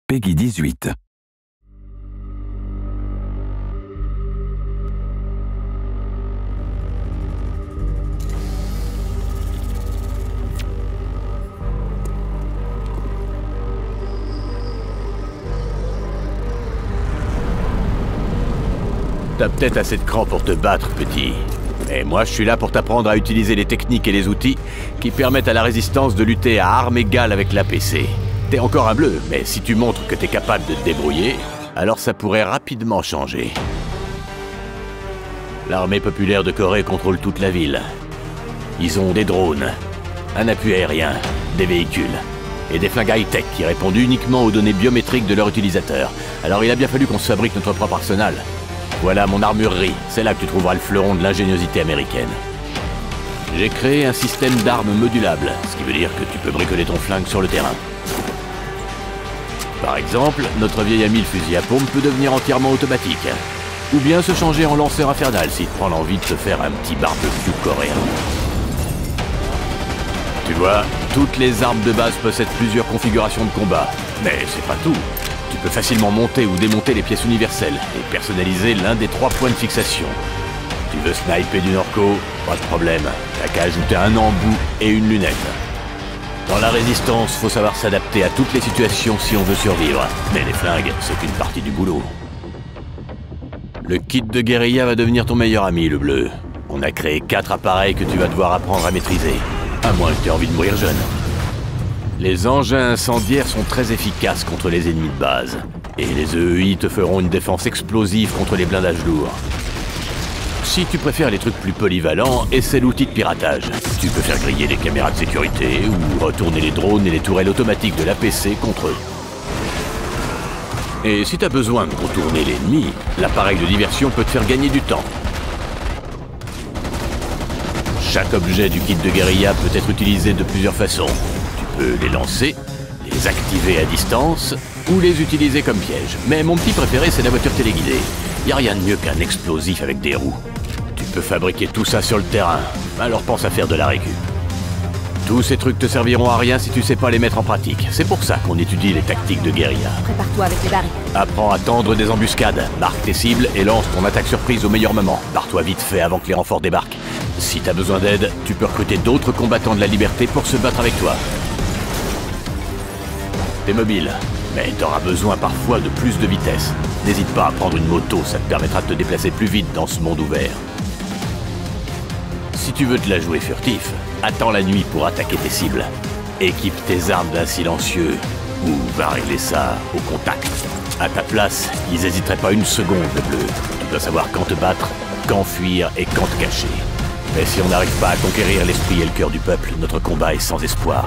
Peggy 18. T'as peut-être assez de cran pour te battre, petit. Mais moi, je suis là pour t'apprendre à utiliser les techniques et les outils qui permettent à la résistance de lutter à armes égales avec l'APC. T'es encore un bleu, mais si tu montres que t'es capable de te débrouiller, alors ça pourrait rapidement changer. L'armée populaire de Corée contrôle toute la ville. Ils ont des drones, un appui aérien, des véhicules et des flingues high-tech qui répondent uniquement aux données biométriques de leurs utilisateurs. Alors il a bien fallu qu'on se fabrique notre propre arsenal. Voilà mon armurerie, c'est là que tu trouveras le fleuron de l'ingéniosité américaine. J'ai créé un système d'armes modulable, ce qui veut dire que tu peux bricoler ton flingue sur le terrain. Par exemple, notre vieil ami le fusil à pompe peut devenir entièrement automatique. Ou bien se changer en lanceur infernal si tu prends l'envie de te faire un petit barbecue coréen. Tu vois, toutes les armes de base possèdent plusieurs configurations de combat. Mais c'est pas tout. Tu peux facilement monter ou démonter les pièces universelles et personnaliser l'un des 3 points de fixation. Tu veux sniper du Norco? Pas de problème. T'as qu'à ajouter un embout et une lunette. Dans la résistance, faut savoir s'adapter à toutes les situations si on veut survivre. Mais les flingues, c'est qu'une partie du boulot. Le kit de guérilla va devenir ton meilleur ami, le bleu. On a créé 4 appareils que tu vas devoir apprendre à maîtriser. À moins que tu aies envie de mourir jeune. Les engins incendiaires sont très efficaces contre les ennemis de base. Et les EEI te feront une défense explosive contre les blindages lourds. Si tu préfères les trucs plus polyvalents, essaie l'outil de piratage. Tu peux faire griller les caméras de sécurité ou retourner les drones et les tourelles automatiques de l'APC contre eux. Et si t'as besoin de contourner l'ennemi, l'appareil de diversion peut te faire gagner du temps. Chaque objet du kit de guérilla peut être utilisé de plusieurs façons. Tu peux les lancer, les activer à distance ou les utiliser comme piège. Mais mon petit préféré, c'est la voiture téléguidée. Y a rien de mieux qu'un explosif avec des roues. Tu peux fabriquer tout ça sur le terrain, alors pense à faire de la récup. Tous ces trucs te serviront à rien si tu sais pas les mettre en pratique. C'est pour ça qu'on étudie les tactiques de guérilla. Prépare-toi avec les barils. Apprends à tendre des embuscades, marque tes cibles et lance ton attaque surprise au meilleur moment. Barre-toi vite fait avant que les renforts débarquent. Si t'as besoin d'aide, tu peux recruter d'autres combattants de la liberté pour se battre avec toi. T'es mobile, mais t'auras besoin parfois de plus de vitesse. N'hésite pas à prendre une moto, ça te permettra de te déplacer plus vite dans ce monde ouvert. Si tu veux te la jouer furtif, attends la nuit pour attaquer tes cibles. Équipe tes armes d'un silencieux, ou va régler ça au contact. À ta place, ils n'hésiteraient pas une seconde, le bleu. Tu dois savoir quand te battre, quand fuir et quand te cacher. Mais si on n'arrive pas à conquérir l'esprit et le cœur du peuple, notre combat est sans espoir.